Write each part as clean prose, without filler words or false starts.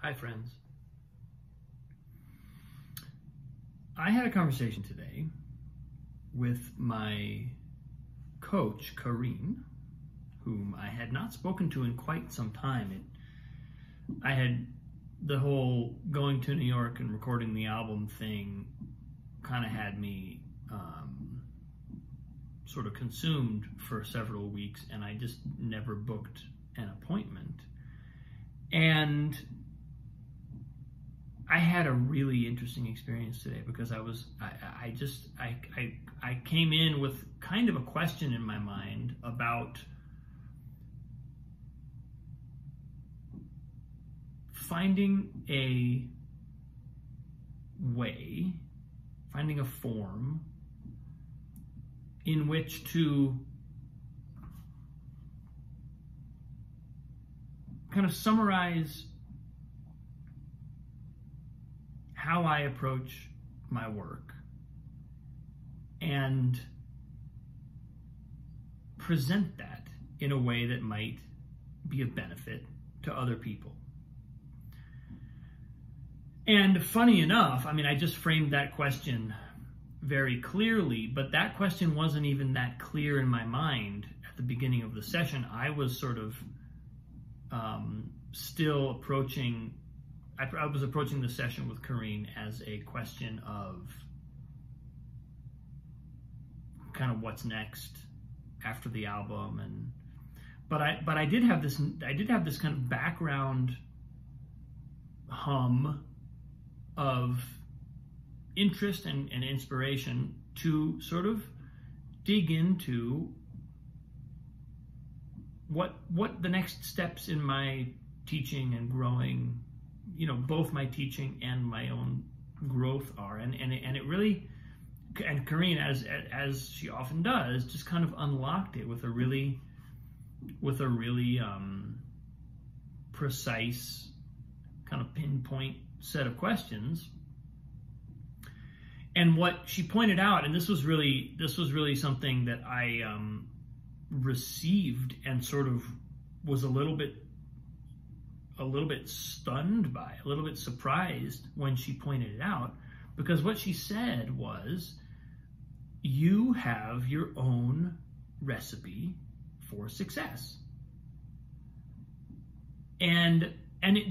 Hi, friends. I had a conversation today with my coach, Carine, whom I had not spoken to in quite some time. I had the whole going to New York and recording the album thing kind of had me sort of consumed for several weeks, and I just never booked an appointment. And I had a really interesting experience today because I came in with kind of a question in my mind about finding a way, finding a form in which to kind of summarize how I approach my work and present that in a way that might be of benefit to other people. And funny enough, I just framed that question very clearly, but that question wasn't even that clear in my mind at the beginning of the session. I was sort of still approaching, I was approaching the session with Carine as a question of kind of what's next after the album, but I did have this kind of background hum of interest and inspiration to sort of dig into what the next steps in my teaching and growing, both my teaching and my own growth are, and it really, and Carine, as she often does, just kind of unlocked it with a really precise kind of pinpoint set of questions. And what she pointed out, and this was really something that I received and sort of was a little bit stunned by, a little bit surprised when she pointed it out, because what she said was, you have your own recipe for success. And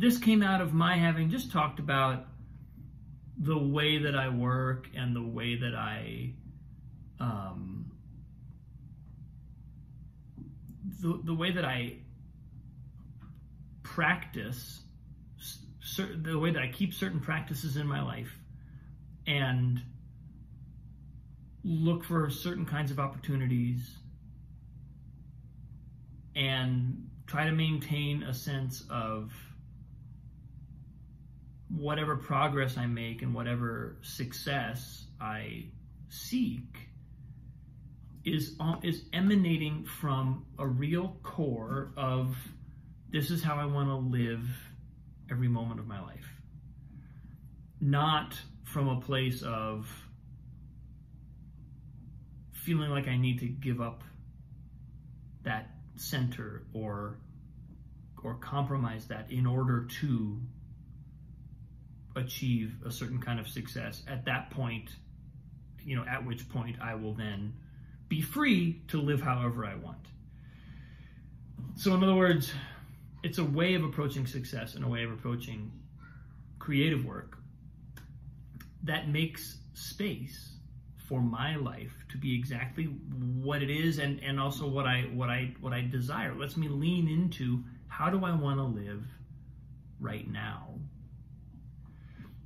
this came out of my having just talked about the way that I work and the way that I the way that I practice, the way that I keep certain practices in my life and look for certain kinds of opportunities and try to maintain a sense of whatever progress I make and whatever success I seek is emanating from a real core of, this is how I want to live every moment of my life. Not from a place of feeling like I need to give up that center or compromise that in order to achieve a certain kind of success. At that point, at which point I will then be free to live however I want. So in other words, it's a way of approaching success and a way of approaching creative work that makes space for my life to be exactly what it is, and also what I desire. It lets me lean into, how do I want to live right now?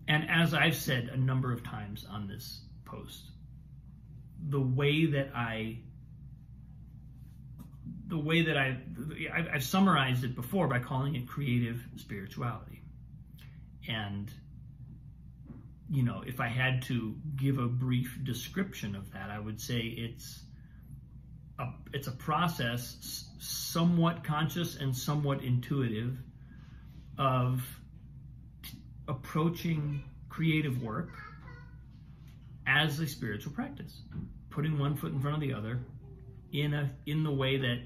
And as I've said a number of times on this post, the way that I've summarized it before by calling it creative spirituality. And if I had to give a brief description of that, I would say it's a process, somewhat conscious and somewhat intuitive, of approaching creative work as a spiritual practice, putting one foot in front of the other in the way that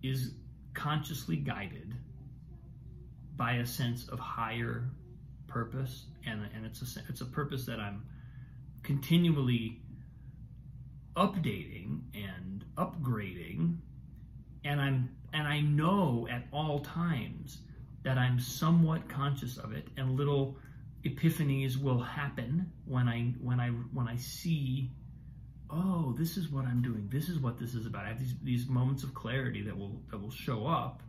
is consciously guided by a sense of higher purpose, and it's a purpose that I'm continually updating and upgrading, and I know at all times that I'm somewhat conscious of it, and little epiphanies will happen when I see, oh, this is what I'm doing, this is what this is about. I have these moments of clarity that will show up,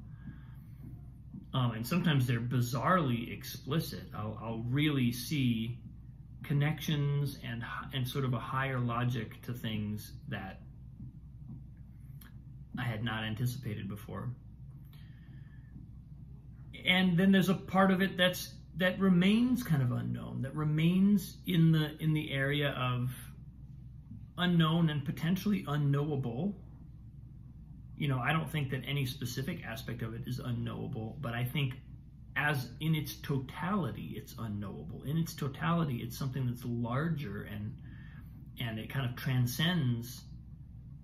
and sometimes they're bizarrely explicit. I'll really see connections and sort of a higher logic to things that I had not anticipated before. And then there's a part of it that remains kind of unknown, that remains in the area of unknown and potentially unknowable. You know, I don't think that any specific aspect of it is unknowable, but I think as in its totality, it's unknowable. In its totality, it's something that's larger and it kind of transcends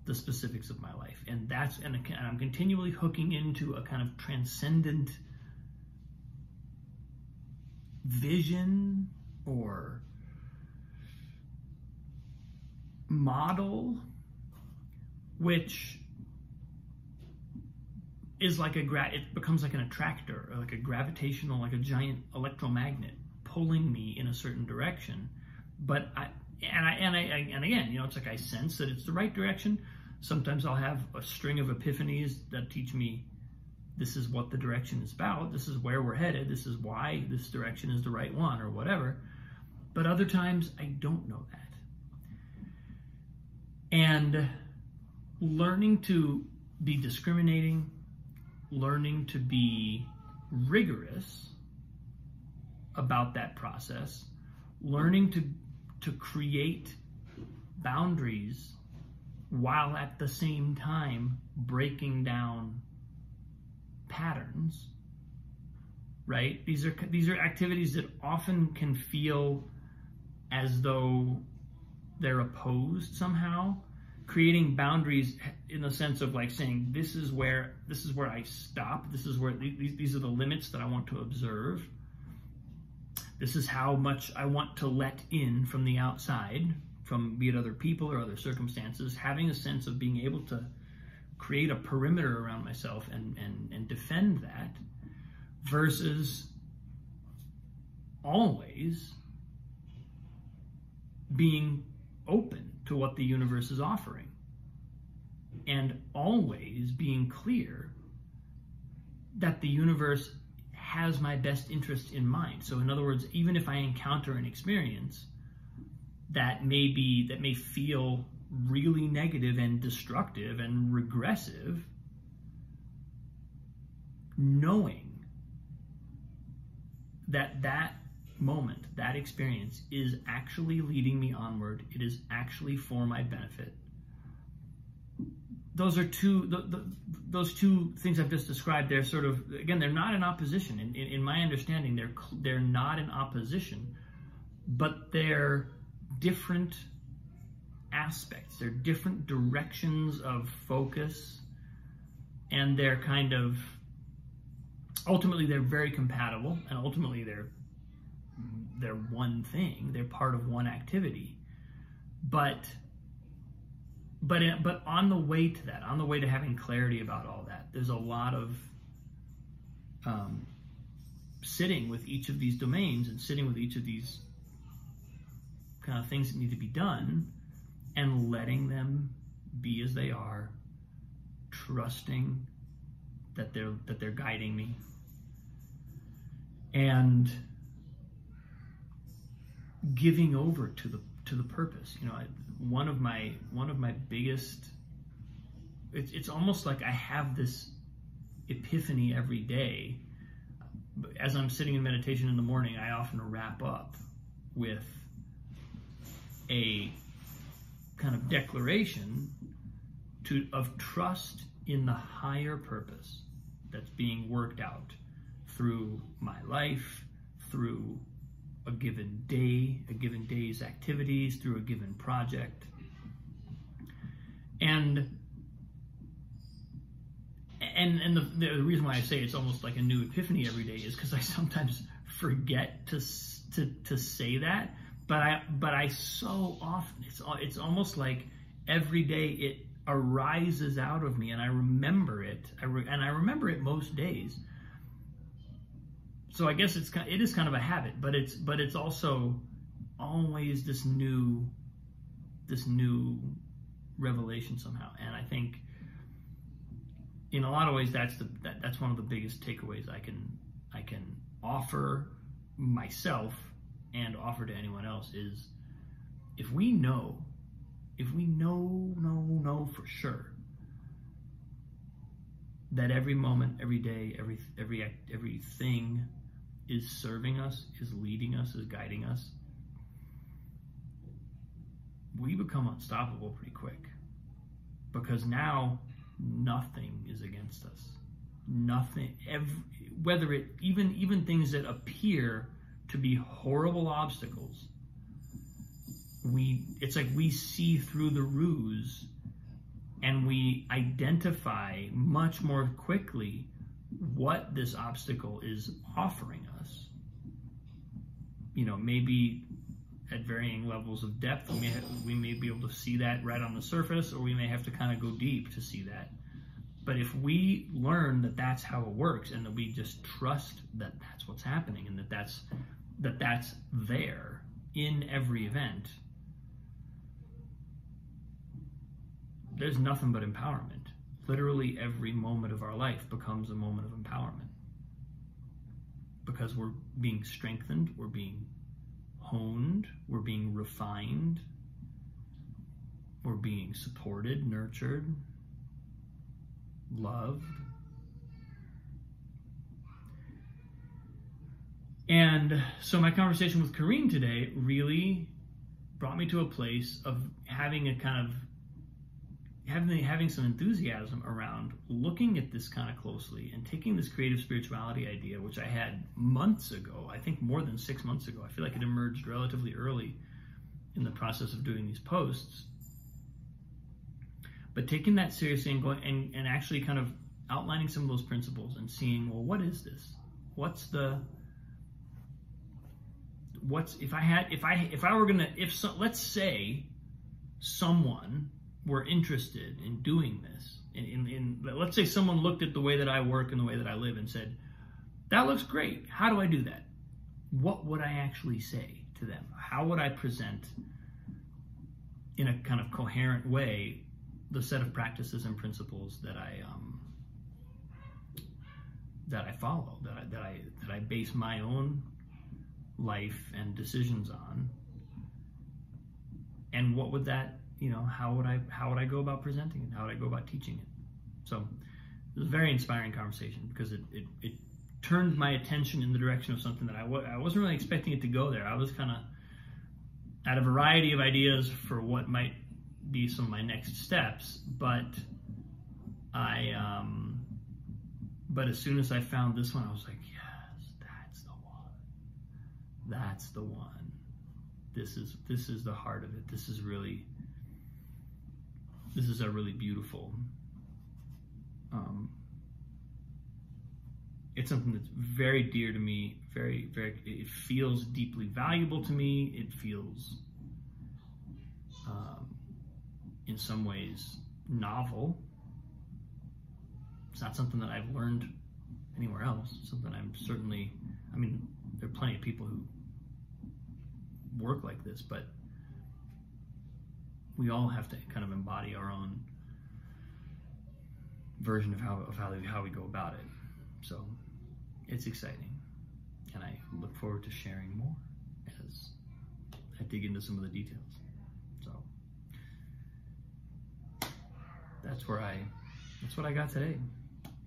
the specifics of my life. And I'm continually hooking into a kind of transcendent vision or model, which is like it becomes like an attractor, or like a gravitational, like a giant electromagnet pulling me in a certain direction. But again, you know, it's like I sense that it's the right direction. Sometimes I'll have a string of epiphanies that teach me this is what the direction is about, this is where we're headed, this is why this direction is the right one, or whatever. But other times I don't know that. And learning to be discriminating, learning to be rigorous about that process, learning to create boundaries while at the same time breaking down patterns, right? These are activities that often can feel as though they're opposed somehow. Creating boundaries in the sense of like saying, this is where I stop, this is where these are the limits that I want to observe, this is how much I want to let in from the outside, from be it other people or other circumstances. Having a sense of being able to create a perimeter around myself and defend that, versus always being open to what the universe is offering, and always being clear that the universe has my best interest in mind. So in other words, even if I encounter an experience that may feel really negative and destructive and regressive, knowing that moment, that experience is actually leading me onward, it is actually for my benefit. Those are those two things I've just described. They're sort of, again, they're not in opposition. In my understanding, they're not in opposition, but they're different aspects. They're different directions of focus, and they're kind of, ultimately they're very compatible, and ultimately they're one thing. They're part of one activity. But on the way to that, on the way to having clarity about all that, there's a lot of sitting with each of these domains and sitting with each of these kind of things that need to be done, and letting them be as they are, trusting that they're guiding me, and giving over to the purpose. You know, one of my biggest, it's almost like I have this epiphany every day. As I'm sitting in meditation in the morning, I often wrap up with a kind of declaration of trust in the higher purpose that's being worked out through my life, through a given day, a given day's activities, through a given project. And And the reason why I say it's almost like a new epiphany every day is because I sometimes forget to say that, but I so often, it's almost like every day it arises out of me, and I remember it, and I remember it most days. So I guess it is kind of a habit, but it's also always this new revelation somehow. And I think in a lot of ways that's one of the biggest takeaways I can offer myself and offer to anyone else is, if we know for sure that every moment, every day, everything is serving us, is leading us, is guiding us, we become unstoppable pretty quick, because now nothing is against us. Nothing, whether it even things that appear to be horrible obstacles, it's like we see through the ruse, and we identify much more quickly what this obstacle is offering us. Maybe at varying levels of depth, we may be able to see that right on the surface, or we may have to kind of go deep to see that. But if we learn that that's how it works, and that we just trust that that's what's happening, and that's there in every event, there's nothing but empowerment. Literally every moment of our life becomes a moment of empowerment, because we're being strengthened, we're being honed, we're being refined, we're being supported, nurtured, loved. And so my conversation with Carine today really brought me to a place of having some enthusiasm around looking at this kind of closely, and taking this creative spirituality idea, which I had months ago, I think more than 6 months ago. I feel like it emerged relatively early in the process of doing these posts. But taking that seriously and going and actually kind of outlining some of those principles and seeing, well, what is this? Let's say someone were interested in doing this, let's say someone looked at the way that I work and the way that I live and said, that looks great, how do I do that? What would I actually say to them? How would I present in a kind of coherent way the set of practices and principles that I follow, that I base my own life and decisions on? And what would that, how would I go about presenting it? How would I go about teaching it? So it was a very inspiring conversation, because it turned my attention in the direction of something that I wasn't really expecting it to go there. I was kind of at a variety of ideas for what might be some of my next steps, but but as soon as I found this one, I was like, yes, that's the one. That's the one. This is the heart of it. This is a really beautiful, it's something that's very dear to me, it feels deeply valuable to me. It feels, in some ways, novel. It's not something that I've learned anywhere else. It's something there are plenty of people who work like this, but we all have to kind of embody our own version of how we go about it. So it's exciting, and I look forward to sharing more as I dig into some of the details. So that's what I got today.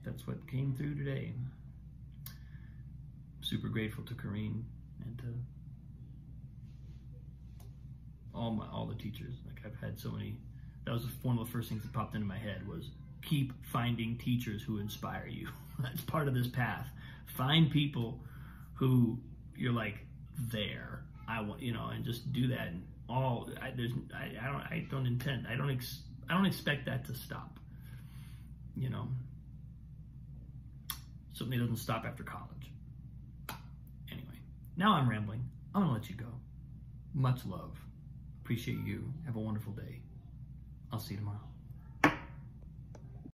That's what came through today. Super grateful to Carine and to all the teachers. Like, I've had so many. That was one of the first things that popped into my head, was keep finding teachers who inspire you. That's part of this path. Find people who you're like, there, I want, and just do that. And I don't expect that to stop, Certainly doesn't stop after college. Anyway, now I'm rambling. I'm going to let you go. Much love. Appreciate you. Have a wonderful day. I'll see you tomorrow.